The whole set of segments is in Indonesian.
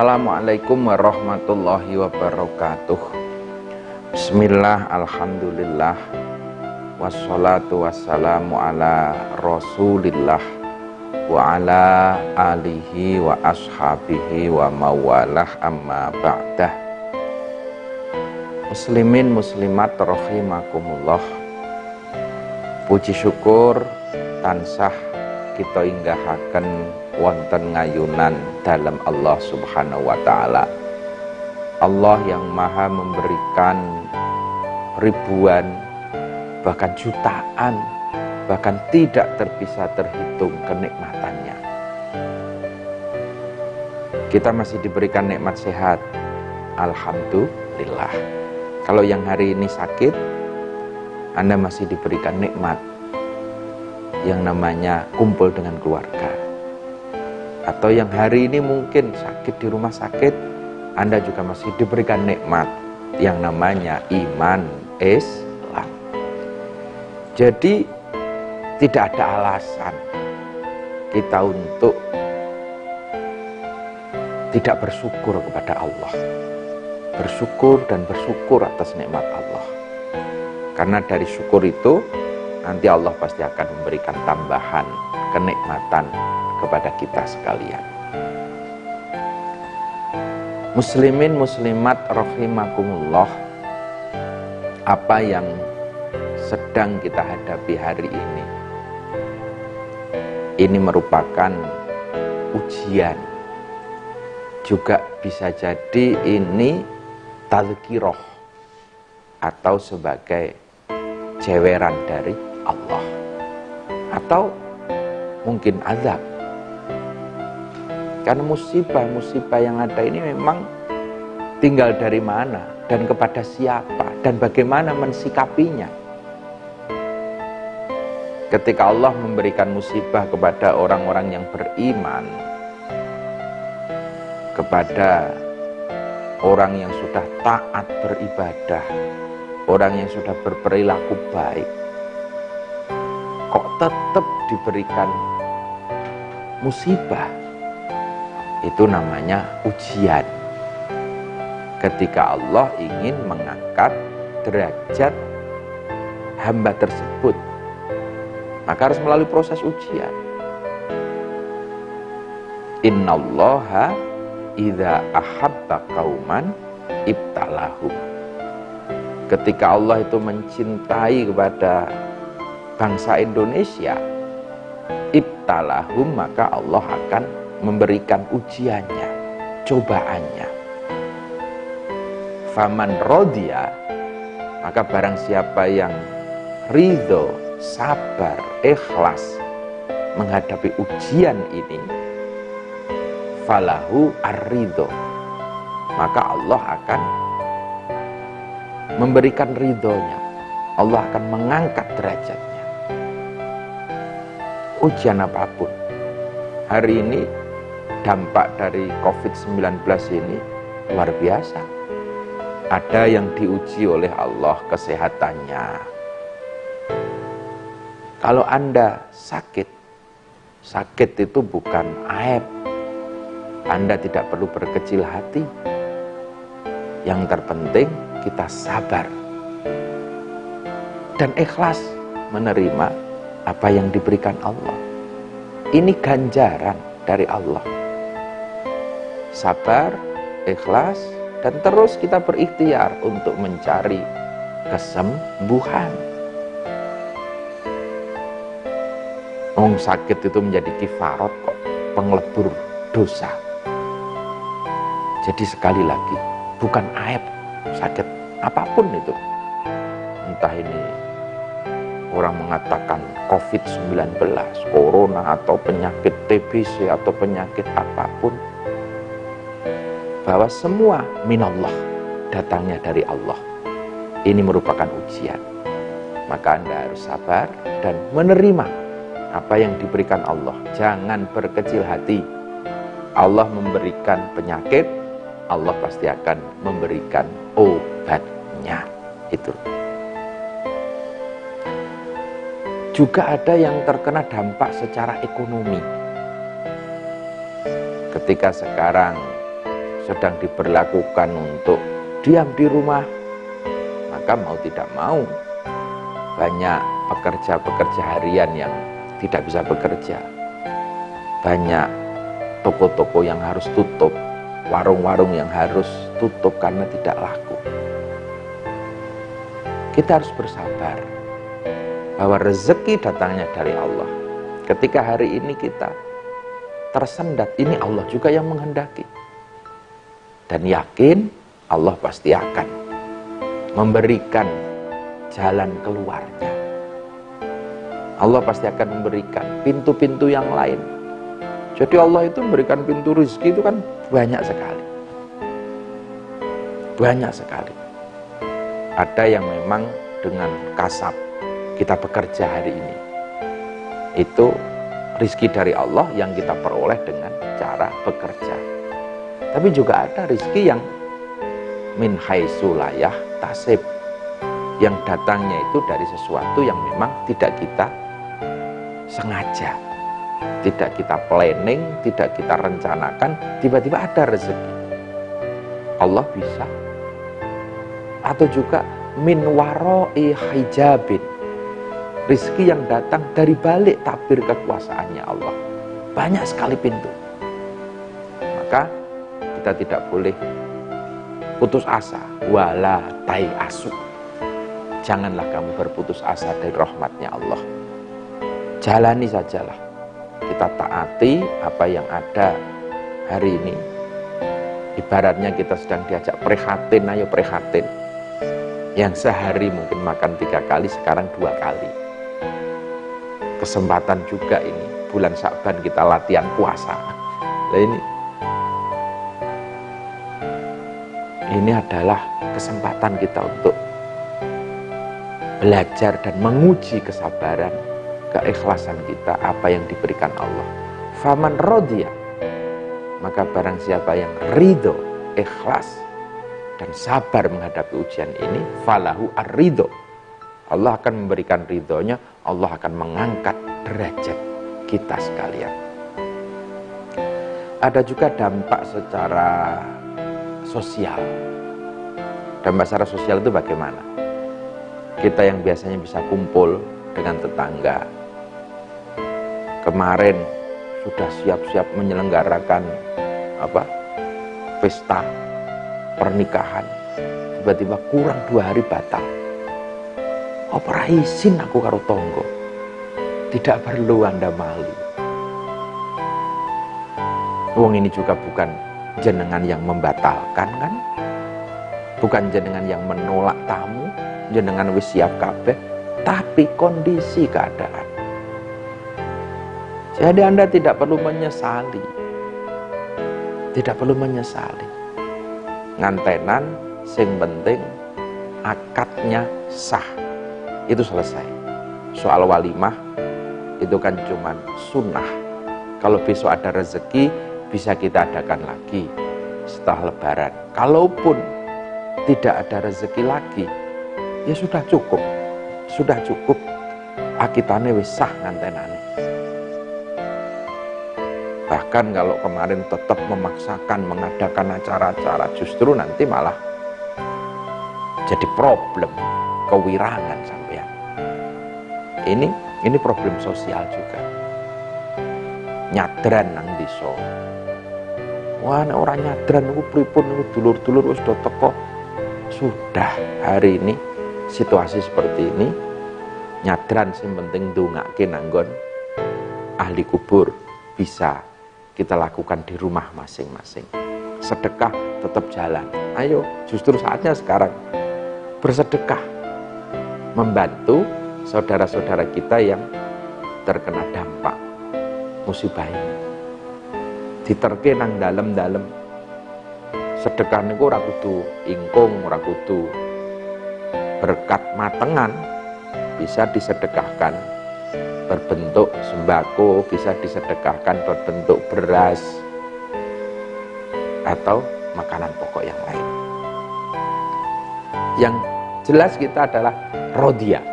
Assalamualaikum warahmatullahi wabarakatuh. Bismillah, alhamdulillah, wassalatu wassalamu ala rasulillah wa ala alihi wa ashabihi wa mawalah, amma ba'dah. Muslimin muslimat rahimakumullah, puji syukur tansah kita inggahaken wonten ngayunan dalam Allah Subhanahu wa ta'ala. Allah yang maha memberikan ribuan, bahkan jutaan, bahkan tidak bisa terhitung kenikmatannya. Kita masih diberikan nikmat sehat, alhamdulillah. Kalau yang hari ini sakit, Anda masih diberikan nikmat yang namanya kumpul dengan keluarga. Atau yang hari ini mungkin sakit di rumah sakit, Anda juga masih diberikan nikmat yang namanya iman Islam. Jadi tidak ada alasan kita untuk tidak bersyukur kepada Allah. Bersyukur dan bersyukur atas nikmat Allah. Karena dari syukur itu nanti Allah pasti akan memberikan tambahan kenikmatan kepada kita sekalian. Muslimin muslimat rahimakumullah, apa yang sedang kita hadapi hari ini merupakan ujian. Juga bisa jadi ini tazkirah atau sebagai jeweran dari Allah, atau mungkin azab. Karena musibah-musibah yang ada ini memang tinggal dari mana dan kepada siapa dan bagaimana mensikapinya. Ketika Allah memberikan musibah kepada orang-orang yang beriman, kepada orang yang sudah taat beribadah, orang yang sudah berperilaku baik, kok tetap diberikan musibah? Itu namanya ujian. Ketika Allah ingin mengangkat derajat hamba tersebut, maka harus melalui proses ujian. Innallaha idza ahabba qauman ibtalahum. Ketika Allah itu mencintai kepada bangsa Indonesia, ibtalahum, maka Allah akan memberikan ujiannya, cobaannya. Faman rodiya, maka barang siapa yang ridho, sabar, ikhlas menghadapi ujian ini, falahu ar-ridho, maka Allah akan memberikan ridhonya. Allah akan mengangkat derajatnya. Ujian apapun. Hari ini dampak dari COVID-19 ini luar biasa. Ada yang diuji oleh Allah kesehatannya. Kalau Anda sakit itu bukan aib. Anda tidak perlu berkecil hati. Yang terpenting kita sabar dan ikhlas menerima apa yang diberikan Allah. Ini ganjaran dari Allah. Sabar, ikhlas, dan terus kita berikhtiar untuk mencari kesembuhan. Sakit itu menjadi kifarat kok, penglebur dosa. Jadi sekali lagi, bukan aib sakit apapun itu. Entah ini orang mengatakan COVID-19, corona, atau penyakit TBC, atau penyakit apapun, bahwa semua minallah, datangnya dari Allah. Ini merupakan ujian. Maka Anda harus sabar dan menerima apa yang diberikan Allah. Jangan berkecil hati. Allah memberikan penyakit, Allah pasti akan memberikan obatnya. Itu. Juga ada yang terkena dampak secara ekonomi. Ketika sekarang sedang diberlakukan untuk diam di rumah, maka mau tidak mau banyak pekerja-pekerja harian yang tidak bisa bekerja, banyak toko-toko yang harus tutup, warung-warung yang harus tutup karena tidak laku. Kita harus bersabar bahwa rezeki datangnya dari Allah. Ketika hari ini kita tersendat, ini Allah juga yang menghendaki. Dan yakin Allah pasti akan memberikan jalan keluarnya. Allah pasti akan memberikan pintu-pintu yang lain. Jadi Allah itu memberikan pintu rezeki itu kan banyak sekali. Banyak sekali. Ada yang memang dengan kasab kita bekerja hari ini. Itu rezeki dari Allah yang kita peroleh dengan cara bekerja. Tapi juga ada rezeki yang min haitsu la yahtasib, yang datangnya itu dari sesuatu yang memang tidak kita sengaja, tidak kita planning, tidak kita rencanakan, tiba-tiba ada rezeki. Allah bisa. Atau juga min waroi hijabin, rezeki yang datang dari balik tabir kekuasaannya Allah. Banyak sekali pintu. Maka kita tidak boleh putus asa. Wala tai asu, janganlah kamu berputus asa dari rahmatnya Allah. Jalani sajalah, kita taati apa yang ada hari ini. Ibaratnya kita sedang diajak prihatin, ayo prihatin. Yang sehari mungkin makan 3 kali, sekarang 2 kali. Kesempatan juga ini, bulan Sya'ban kita latihan puasa. Nah ini adalah kesempatan kita untuk belajar dan menguji kesabaran, keikhlasan kita apa yang diberikan Allah. Faman rodiya, maka barang siapa yang ridho, ikhlas dan sabar menghadapi ujian ini, falahu ar-ridho, Allah akan memberikan ridhonya, Allah akan mengangkat derajat kita sekalian. Ada juga dampak secara sosial. Dampak secara sosial itu bagaimana? Kita yang biasanya bisa kumpul dengan tetangga, kemarin sudah siap-siap menyelenggarakan pesta pernikahan, tiba-tiba kurang 2 hari batal. Apa izin aku karo tonggo? Tidak perlu Anda malu. Wong ini juga bukan jenengan yang membatalkan kan? Bukan jenengan yang menolak tamu, jenengan wis siap kabeh, tapi kondisi keadaan. Jadi Anda tidak perlu menyesali. Tidak perlu menyesali. Ngantenan sing penting akadnya sah. Itu selesai. Soal walimah itu kan cuman sunnah. Kalau besok ada rezeki bisa kita adakan lagi setelah lebaran. Kalaupun tidak ada rezeki lagi, ya sudah cukup. Sudah cukup. Akitane wis sah ngantenane. Bahkan kalau kemarin tetap memaksakan mengadakan acara-acara, justru nanti malah jadi problem, kewirangan sampean. Ini problem sosial juga. Nyadran nang desa. Wah, nek ora nyadran niku pripun niku dulur-dulur wis do teko. Sudah hari ini situasi seperti ini, nyadran sing penting ndongake nanggon ahli kubur bisa kita lakukan di rumah masing-masing. Sedekah tetap jalan. Ayo, justru saatnya sekarang bersedekah, membantu saudara-saudara kita yang terkena dampak musibah ini. Diterke nang dalem-dalem. Sedekah niku ora kudu ingkung, ora kudu berkat matengan, bisa disedekahkan berbentuk sembako, bisa disedekahkan berbentuk beras atau makanan pokok yang lain. Yang jelas kita adalah rodiyah,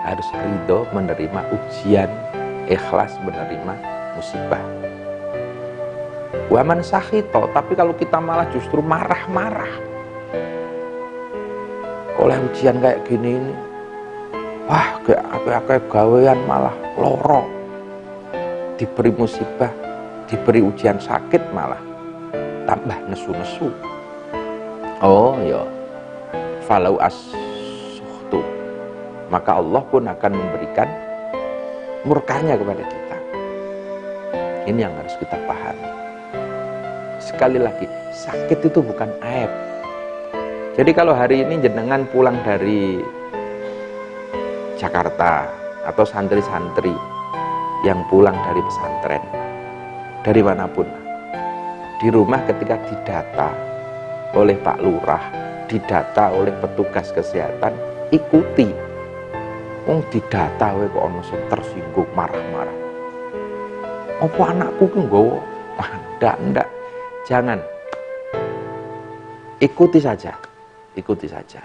harus ridho menerima ujian, ikhlas menerima musibah. Waman sakhito, tapi kalau kita malah justru marah-marah oleh ujian kayak gini ini, wah kayak gawean malah loro, diberi musibah, diberi ujian sakit malah tambah nesu-nesu. Oh ya, falau as-sukhtu, maka Allah pun akan memberikan murkanya kepada kita. Ini yang harus kita pahami. Sekali lagi, sakit itu bukan aib. Jadi kalau hari ini jenengan pulang dari Jakarta atau santri-santri yang pulang dari pesantren, dari manapun, di rumah ketika didata oleh Pak Lurah, didata oleh petugas kesehatan, ikuti. Didata kok ono sing tersinggung marah-marah. Apa anakku ki nggowo? Ndak. Jangan. Ikuti saja.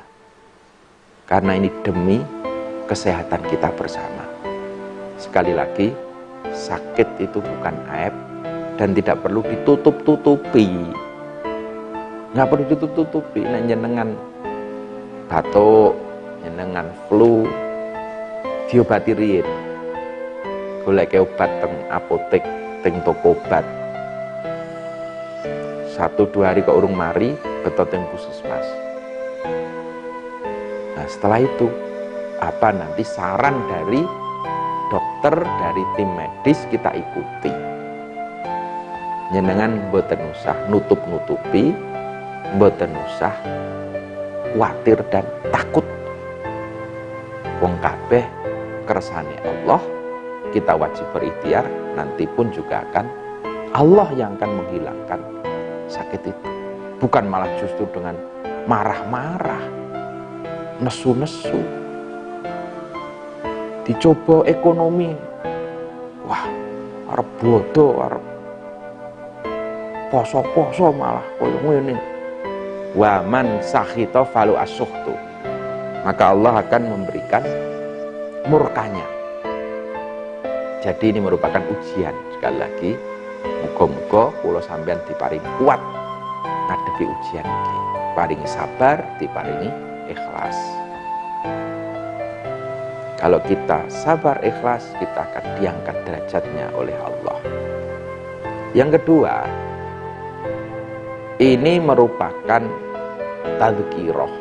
Karena ini demi kesehatan kita bersama. Sekali lagi, sakit itu bukan aib dan tidak perlu ditutup-tutupi. Nggak perlu ditutup-tutupi. Nek jenengan batuk, jenengan flu, diobati riyin. Golek obat teng apotek, teng toko obat. 1-2 hari kok urung mari, betot teng puskesmas. Nah, setelah itu apa nanti saran dari dokter, dari tim medis kita ikuti. Jenengan mboten usah nutup-nutupi, mboten usah khawatir dan takut. Wong kabeh kersane Allah, kita wajib berikhtiar, nanti pun juga akan Allah yang akan menghilangkan sakit itu. Bukan malah justru dengan marah-marah, nesu-nesu. Dicoba ekonomi, wah, arep bodoh, arep poso-poso malah koyo ngene. Wa man sakhita falu as-sukhtu, maka Allah akan memberikan murkanya. Jadi ini merupakan ujian. Sekali lagi, muga-muga kula sampeyan diparingi kuat ngadepi ujian iki, paringi sabar, diparingi ikhlas. Kalau kita sabar ikhlas, kita akan diangkat derajatnya oleh Allah. Yang kedua, ini merupakan tadzkirah,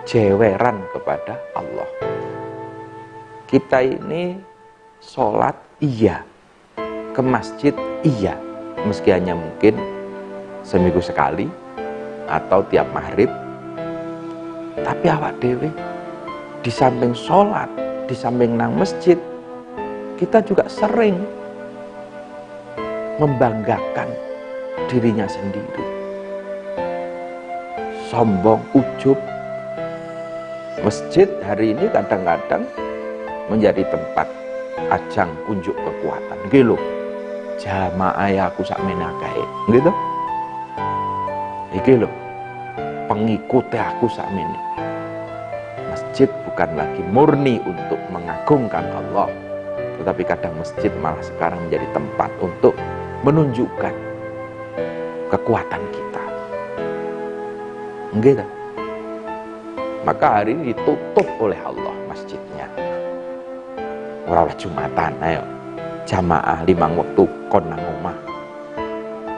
jeweran kepada Allah. Kita ini sholat iya, ke masjid iya, meski hanya mungkin seminggu sekali atau tiap maghrib, tapi awak dewe di samping sholat, di samping nang masjid, kita juga sering membanggakan dirinya sendiri, sombong, ujub. Masjid hari ini kadang-kadang menjadi tempat ajang unjuk kekuatan. Gitu, jamaah aku sak menakae, gitu. Iki lho, pengikut aku sak mene. Masjid bukan lagi murni untuk mengagungkan Allah, tetapi kadang masjid malah sekarang menjadi tempat untuk menunjukkan kekuatan kita. Gitu. Maka hari ini ditutup oleh Allah masjidnya. Ora Jumatan, ayo jamaah 5 waktu kon nang omah.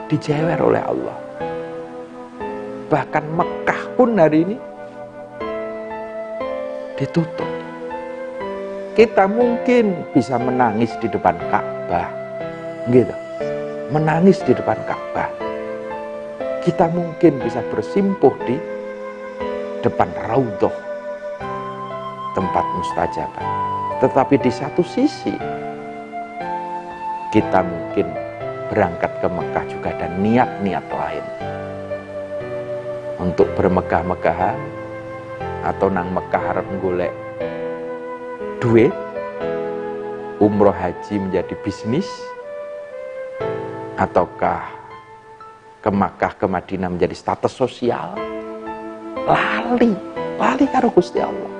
Dijewer oleh Allah. Bahkan Mekah pun hari ini ditutup. Kita mungkin bisa menangis di depan Ka'bah, gitu. Menangis di depan Ka'bah. Kita mungkin bisa bersimpuh di depan Raudhah, tempat mustajabah. Tetapi di satu sisi, kita mungkin berangkat ke Mekah juga ada niat-niat lain. Untuk bermegah-megahan, atau nang Mekah harap golek duit, umroh haji menjadi bisnis, ataukah ke Makkah, ke Madinah menjadi status sosial. Lali karo Gusti Allah.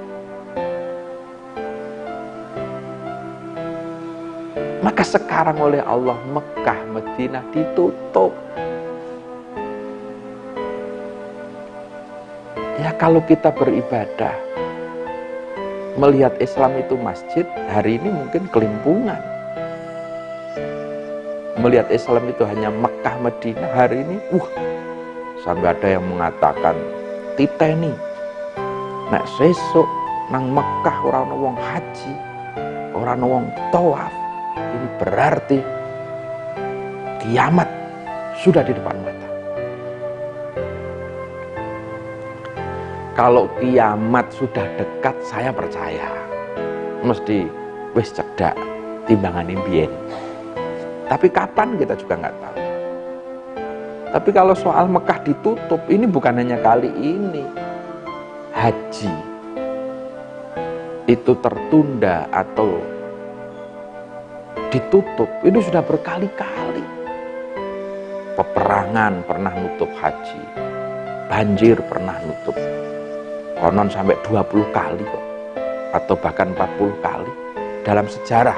Maka sekarang oleh Allah Mekah, Madinah ditutup. Ya kalau kita beribadah, melihat Islam itu masjid, hari ini mungkin kelimpungan. Melihat Islam itu hanya Mekah, Madinah, hari ini, sampai ada yang mengatakan, titeni, nek sesuk nang Mekah orang wong haji, orang wong tawaf, ini berarti kiamat sudah di depan mata. Kalau kiamat sudah dekat, saya percaya mesti wis cedak timbangan impian. Tapi kapan kita juga nggak tahu. Tapi kalau soal Mekah ditutup, ini bukan hanya kali ini. Haji itu tertunda atau ditutup, itu sudah berkali-kali. Peperangan pernah nutup haji, banjir pernah nutup. Konon sampai 20 kali kok, atau bahkan 40 kali dalam sejarah.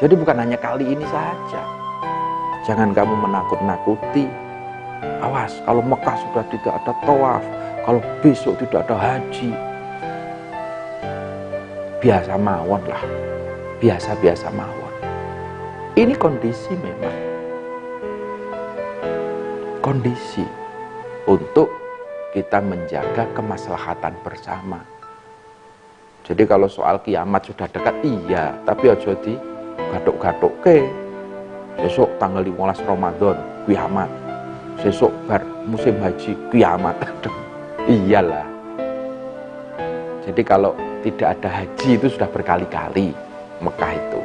Jadi bukan hanya kali ini saja. Jangan kamu menakut-nakuti. Awas, kalau Mekah sudah tidak ada tawaf, kalau besok tidak ada haji, biasa mawon lah, biasa-biasa mawon. Ini kondisi memang. Kondisi untuk kita menjaga kemaslahatan bersama. Jadi kalau soal kiamat sudah dekat, iya, tapi aja di gathuk-gathukke. Sesuk tanggal 15 Ramadan, kiamat. Sesuk bar musim haji, kiamat. Iyalah. Jadi kalau tidak ada haji itu sudah berkali-kali Mekah itu.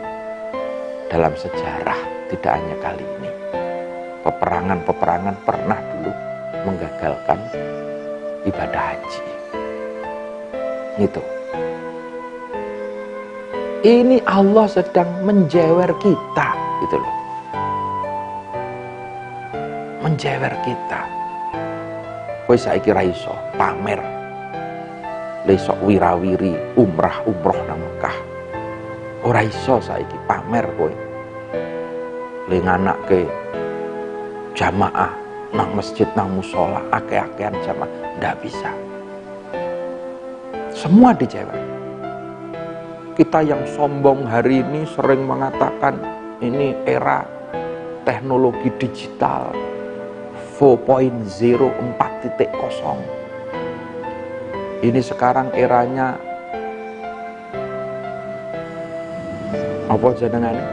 Dalam sejarah, tidak hanya kali ini. Peperangan-peperangan pernah dulu menggagalkan ibadah haji. Gitu. Ini Allah sedang menjewer kita, gitu loh. Menjewer kita. Kowe saiki ra iso pamer. Lesok wirawiri umroh nang Mekah. Ora iso saiki pamer kowe. Le nganakke jamaah nang masjid, nang musola, akeh-akehan jamaah, ndak bisa. Semua dijewer. Kita yang sombong hari ini sering mengatakan ini era teknologi digital 4.0, 4.0. Ini sekarang eranya apa jenengane?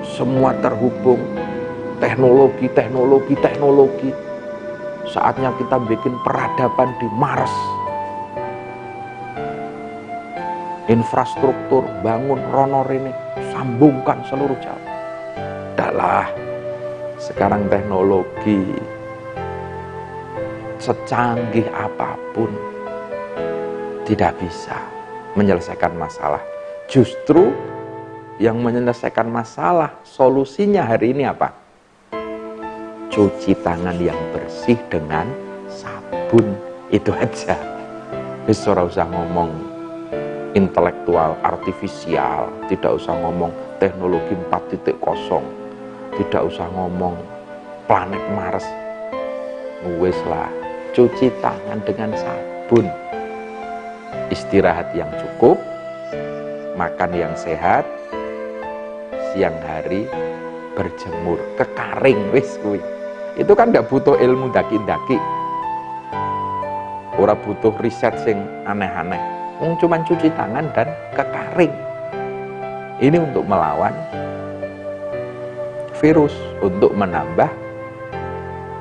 Semua terhubung. Teknologi. Saatnya kita bikin peradaban di Mars. Infrastruktur, bangun rono rene, sambungkan seluruh Jawa. Dalah, sekarang teknologi secanggih apapun tidak bisa menyelesaikan masalah. Justru yang menyelesaikan masalah, solusinya hari ini apa? Cuci tangan yang bersih dengan sabun. Itu aja. Wis ora usah ngomong intelektual, artifisial, tidak usah ngomong teknologi 4.0, tidak usah ngomong planet Mars. Wis lah, cuci tangan dengan sabun. Istirahat yang cukup, makan yang sehat, siang hari berjemur, kekaring wis kuwi. Itu kan ndak butuh ilmu daki-daki. Ora butuh riset sing aneh-aneh. Cuman cuci tangan dan kekaring. Ini untuk melawan virus, untuk menambah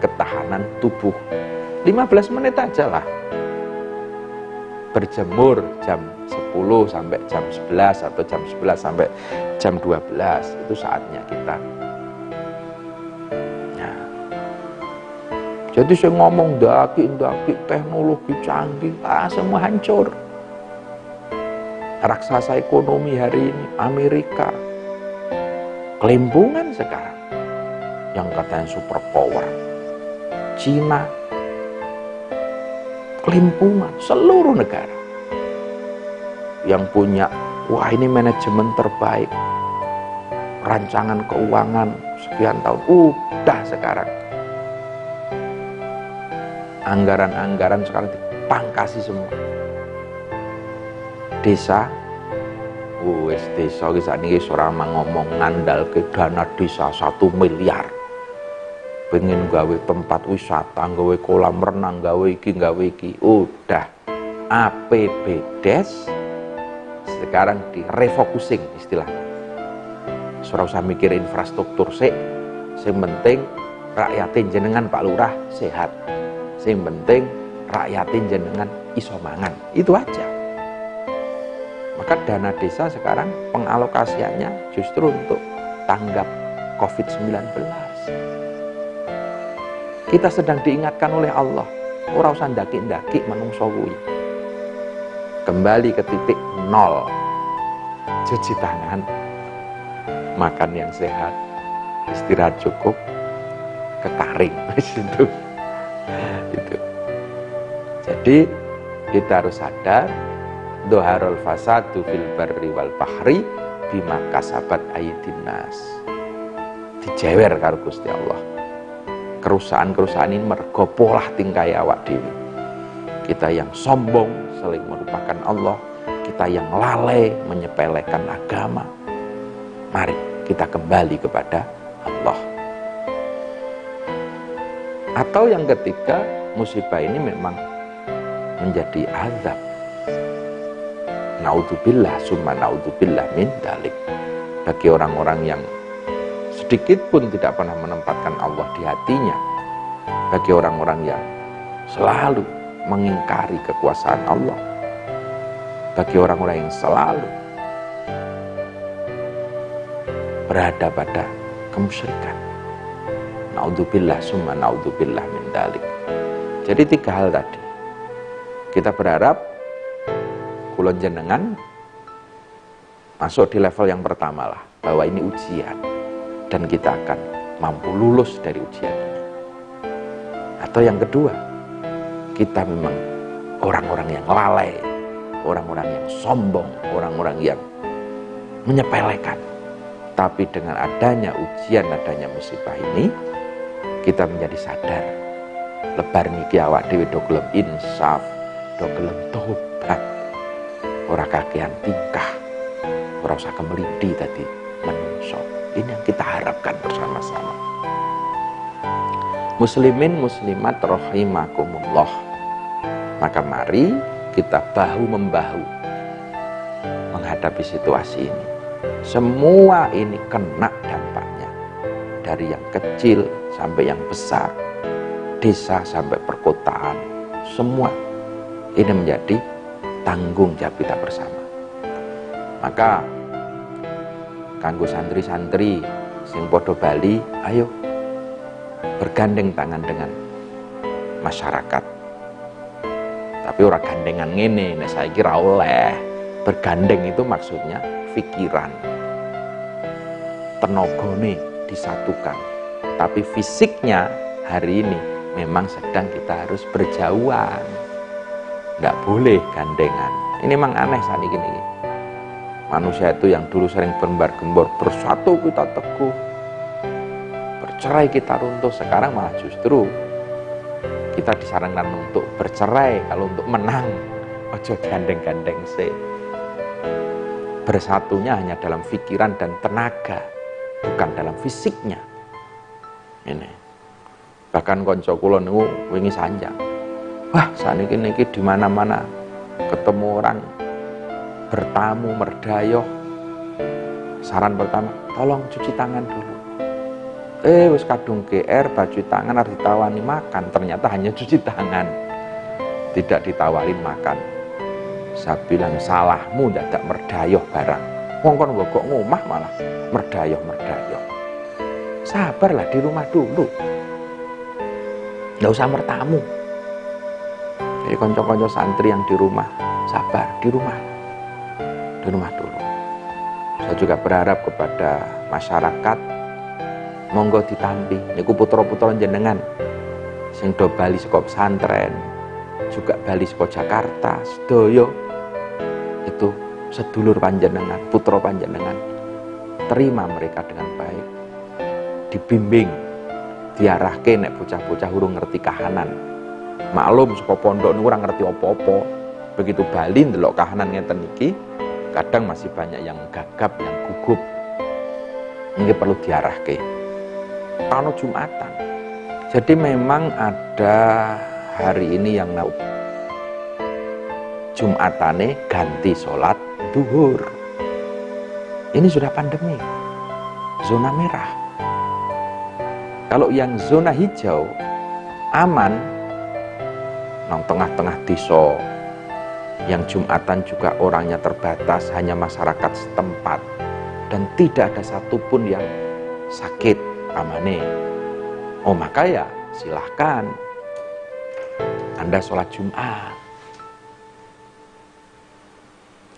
ketahanan tubuh. 15 menit aja lah. Berjemur jam 10 sampai jam 11 atau jam 11 sampai jam 12. Itu saatnya kita. Nah. Jadi saya ngomong daki teknologi canggih, semua hancur. Raksasa ekonomi hari ini Amerika kelimpungan sekarang, yang katanya superpower. Cina kelimpungan, seluruh negara yang punya wah ini manajemen terbaik, rancangan keuangan sekian tahun, udah sekarang anggaran-anggaran sekarang dipangkasi semua. Desa, desa kisah ini seorang ngomong ngandal ke dana desa 1 miliar. Pengen gawe tempat wisata, gawe kolam renang, gawe iki. Udah APBDes sekarang direfocusing istilahnya. Ora usah mikir infrastruktur sik, sing penting rakyatin jenengan Pak Lurah sehat. Sing penting rakyatin jenengan iso mangan. Itu aja. Maka dana desa sekarang pengalokasiannya justru untuk tanggap COVID-19. Kita sedang diingatkan oleh Allah, ora usah ndaki-ndaki manungsa kuwi. Kembali ke titik nol. Cuci tangan, makan yang sehat, istirahat cukup, kekaring itu. Jadi kita harus sadar doharul fasadu fil barri wal bahri bima kasabat aydin nas. Dijewer karo Gusti Allah. Kerusakan-kerusakan ini mergo polah tingkah awak dhewe. Kita yang sombong saling melupakan Allah, kita yang lalai menyepelekan agama. Mari kita kembali kepada Allah. Atau yang ketiga, musibah ini memang menjadi azab. Naudzubillah summa naudzubillah min dalik. Bagi orang-orang yang sedikit pun tidak pernah menempatkan Allah di hatinya, bagi orang-orang yang selalu mengingkari kekuasaan Allah, bagi orang-orang yang selalu berada pada kemusyrikan. Naudzubillah summa naudzubillah min dalik. Jadi 3 hal tadi. Kita berharap kula jenengan masuk di level yang pertama lah, bahwa ini ujian dan kita akan mampu lulus dari ujian ini. Atau yang kedua, kita memang orang-orang yang lalai, orang-orang yang sombong, orang-orang yang menyepelekan. Tapi dengan adanya ujian, adanya musibah ini, kita menjadi sadar. Lebar niki awak dhewe do gelem insaf, do gelem tobat. Ora kakean tingkah, ora usah kemeliti tadi menungso. Ini yang kita harapkan bersama-sama. Muslimin muslimat rahimakumullah. Maka mari kita bahu-membahu menghadapi situasi ini. Semua ini kena dampaknya. Dari yang kecil sampai yang besar, desa sampai perkotaan, semua ini menjadi tanggung jawab kita bersama. Maka kanggo santri-santri sing podo bali, ayo bergandeng tangan dengan masyarakat. Tapi ora gandengan ngene, nek saiki ra oleh. Bergandeng itu maksudnya pikiran, tenagane disatukan. Tapi fisiknya hari ini memang sedang kita harus berjauhan. Nggak boleh gandengan. Ini memang aneh saat ini. Manusia itu yang dulu sering bergembar-gembor, bersatu kita teguh, bercerai kita runtuh. Sekarang malah justru kita disarankan untuk bercerai. Kalau untuk menang, ojo gandeng-gandeng se. Bersatunya hanya dalam pikiran dan tenaga, bukan dalam fisiknya. Ini. Bahkan konco kula niku wingi sanjang. Wah, saniki niki di mana-mana ketemu orang bertamu merdayoh. Saran pertama, tolong cuci tangan dulu. Wis kadung GR, baju tangan harus ditawani makan. Ternyata hanya cuci tangan, tidak ditawarin makan. Saya bilang salahmu dadak merdayoh barang. Wong kon kok ngomah malah merdayoh. Sabarlah di rumah dulu. Nggak usah mertamu. Jadi konco-konco santri yang di rumah, sabar di rumah dulu. Saya juga berharap kepada masyarakat, monggo ditampi niku putra-putra jenengan sing do bali saka pesantren, juga bali saka Jakarta, sedaya itu sedulur panjenengan, putra panjenengan. terima mereka dengan baik, dibimbing, diarahke nek bocah-bocah urung ngerti kahanan. Maklum saka pondok niku ora ngerti apa-apa. Begitu bali ndelok kahanan ngeten iki, kadang masih banyak yang gagap, yang gugup. Ini perlu diarahke. Ana Jumatan. Jadi memang ada hari ini yang Jumatane ganti sholat duhur. Ini sudah pandemi, zona merah. Kalau yang zona hijau aman, nang tengah-tengah desa, yang Jumatan juga orangnya terbatas, hanya masyarakat setempat, dan tidak ada satupun yang sakit pamane. Oh maka ya silahkan Anda sholat Jumat.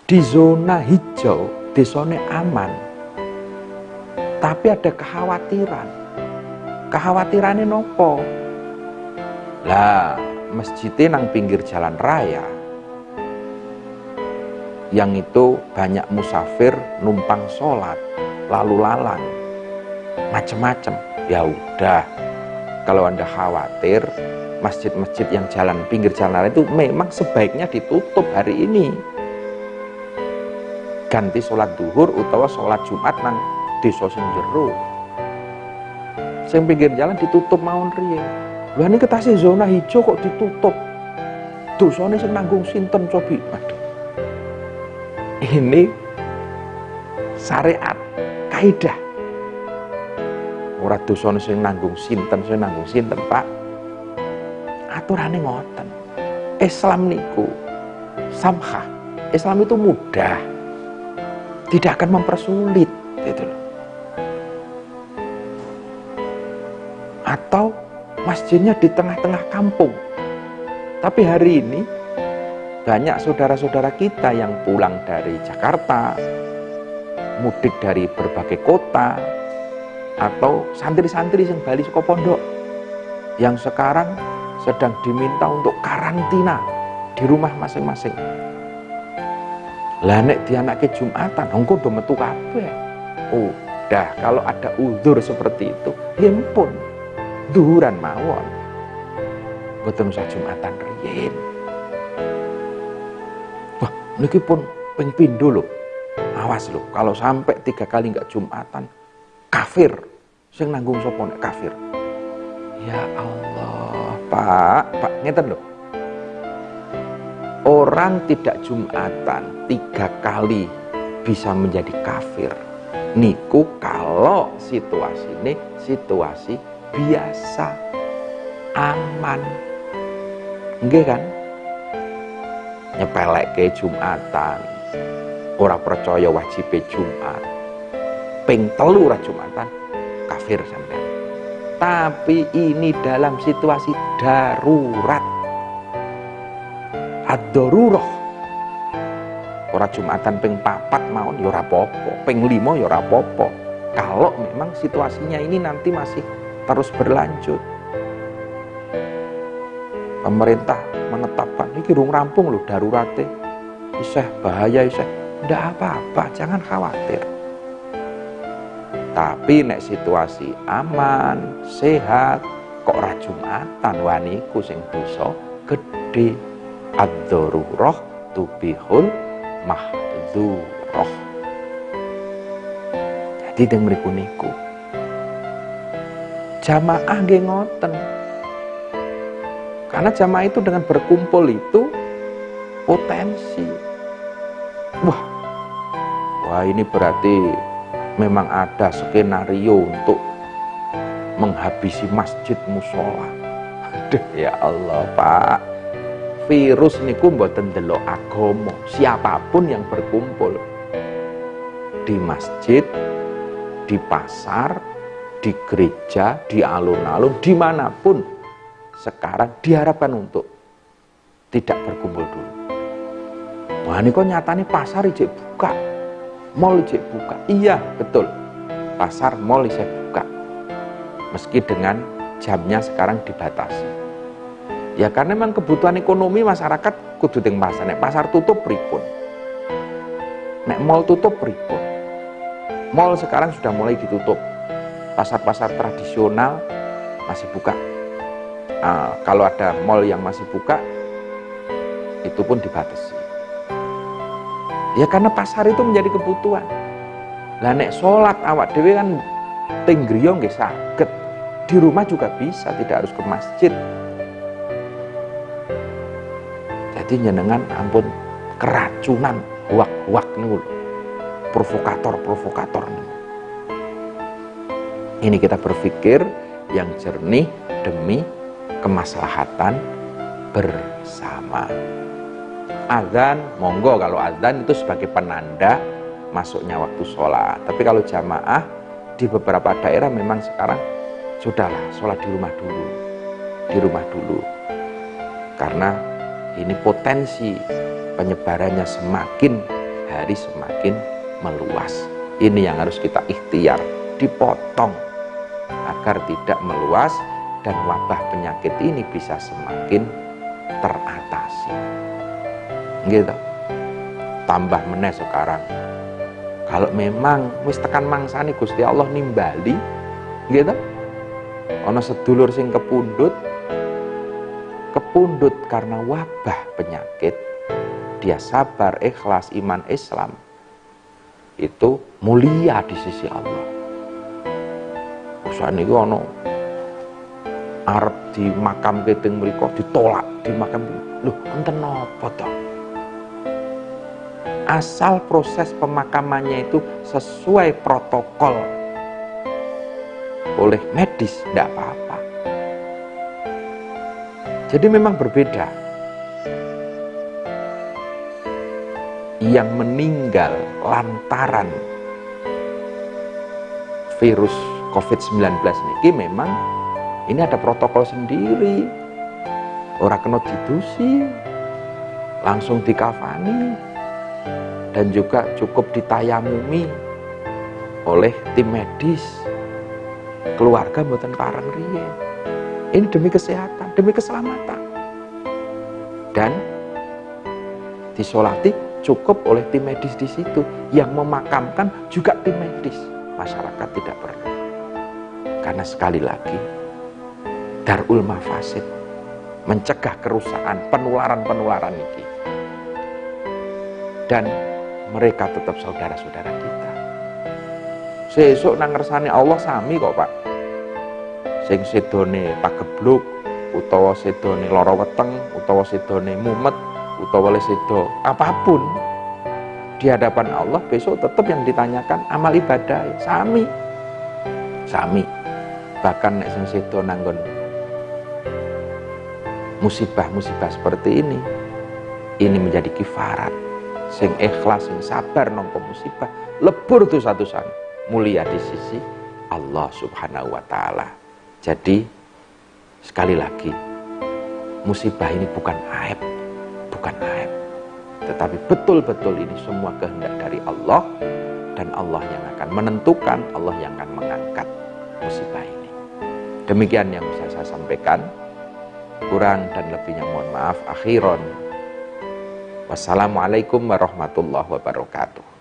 Di zona hijau, desone aman. Tapi ada kekhawatiran. Kekhawatirannya nopo? Lah, masjidnya nang pinggir jalan raya. Yang itu banyak musafir numpang sholat, lalu lalang, macem-macem. Ya udah, kalau Anda khawatir, masjid-masjid yang jalan pinggir jalan raya itu memang sebaiknya ditutup hari ini. Ganti sholat duhur utawa sholat Jumat nang desa sing jero. Sing pinggir jalan ditutup mawon riye. Lha niki ketase zona hijau kok ditutup. Dosane sing nanggung sinten cobi? Aduh. Ini syariat, kaidah. Ora dosane sing nanggung sinten, Pak. Aturane ngoten. Islam niku samhah. Islam itu mudah. Tidak akan mempersulit, gitu loh. Atau masjidnya di tengah-tengah kampung. Tapi hari ini banyak saudara-saudara kita yang pulang dari Jakarta, mudik dari berbagai kota, atau santri-santri yang bali saka pondok yang sekarang sedang diminta untuk karantina di rumah masing-masing. Lah nek dianake Jumatan, engko do metu kabeh. Udah, kalau ada uzur seperti itu, himpun duhuran mawon. Mboten usah Jumatan riyin. Wah, niki pun ping pindho lho. Awas lho, kalau sampai 3 kali enggak Jumatan, kafir. Sing nanggung sapa nek kafir? Ya Allah, Pak ngeten lho. Orang tidak Jumatan 3 kali bisa menjadi kafir. Niku kalau situasi ini situasi biasa, aman. Nggih kan? Nyepelekke Jumatan. Ora percaya wajib Jumat. Ping 3 ora Jumatan, kafir sampean. Tapi ini dalam situasi darurat. Ad-darurah. Ora Jumatan ping 4 mawon ya ora apa-apa, ping 5 ya ora apa-apa. Kalau memang situasinya ini nanti masih terus berlanjut. Pemerintah menetapkan ini durung rampung loh darurate. Isih bahaya isih. Ndak apa-apa, jangan khawatir. Tapi nek situasi aman, sehat, kok ora Jumatan waniku sing dosa gedhe. Ad-darurah tubihul mahdzurah. Jadi teng mriku niku jamaah nggih ngoten. Karena jamaah itu dengan berkumpul itu potensi. Wah ini berarti memang ada skenario untuk menghabisi masjid musola. Aduh ya Allah Pak. Virus niku mboten ndelok agama. Siapapun yang berkumpul di masjid, di pasar, di gereja, di alun-alun, dimanapun sekarang diharapkan untuk tidak berkumpul dulu. Wah ini kok nyatanya pasar ijek buka, mall ijek buka. Iya betul, pasar mall ijek buka, meski dengan jamnya sekarang dibatasi. Ya karena memang kebutuhan ekonomi masyarakat kudu teng pasar. Nek pasar tutup pripun? Nek mall tutup pripun? Mall sekarang sudah mulai ditutup. Pasar-pasar tradisional masih buka. Kalau ada mall yang masih buka, itu pun dibatasi. Ya karena pasar itu menjadi kebutuhan. Lah nek sholat awak dhewe kan teng griya nggih saged. Di rumah juga bisa, tidak harus ke masjid. Jadi nyenengan ampun keracunan wak-wak niku lho. Provokator niku. Ini kita berpikir yang jernih demi kemaslahatan bersama. Azan, monggo kalau azan itu sebagai penanda masuknya waktu sholat. Tapi kalau jamaah di beberapa daerah memang sekarang sudahlah sholat di rumah dulu. Karena ini potensi penyebarannya semakin hari semakin meluas. Ini yang harus kita ikhtiar, dipotong agar tidak meluas dan wabah penyakit ini bisa semakin teratasi. Gitu. Tambah meneh sekarang. Kalau memang wis tekan mangsane Gusti Allah nimbali, gitu. Ana sedulur sing kepundhut karena wabah penyakit, dia sabar, ikhlas, iman Islam, itu mulia di sisi Allah. Usah niku ana arep di makam keting mriku ditolak di makam. Loh, enten napa to? Asal proses pemakamannya itu sesuai protokol oleh medis, tidak apa-apa. Jadi memang berbeda. Yang meninggal lantaran virus COVID-19 ini memang ini ada protokol sendiri. Ora kena didusi, langsung dikafani, dan juga cukup ditayamumi oleh tim medis. Keluarga mboten pareng riyen. Ini demi kesehatan, demi keselamatan. Dan disolati cukup oleh tim medis di situ. Yang memakamkan juga tim medis. Masyarakat tidak perlu. Karena sekali lagi darul mafasid, mencegah kerusakan, penularan ini. Dan mereka tetap saudara-saudara kita. Sesuk nang ngersane Allah sami kok, Pak. Sing sedone pagebluk, utawa sedone lara weteng, utawa sedone mumet, utawa sedo apapun, di hadapan Allah besok tetap yang ditanyakan amal ibadah sami. Bahkan nek sing sedo nanggon musibah-musibah seperti ini menjadi kifarat. Sing ikhlas, sing sabar nampa musibah, lebur dosa-dosane, mulia di sisi Allah Subhanahu wa taala. Jadi sekali lagi, musibah ini bukan aib, tetapi betul-betul ini semua kehendak dari Allah, dan Allah yang akan menentukan, Allah yang akan mengangkat musibah ini. Demikian yang bisa saya sampaikan. Kurang dan lebihnya mohon maaf. Akhiron, wassalamualaikum warahmatullahi wabarakatuh.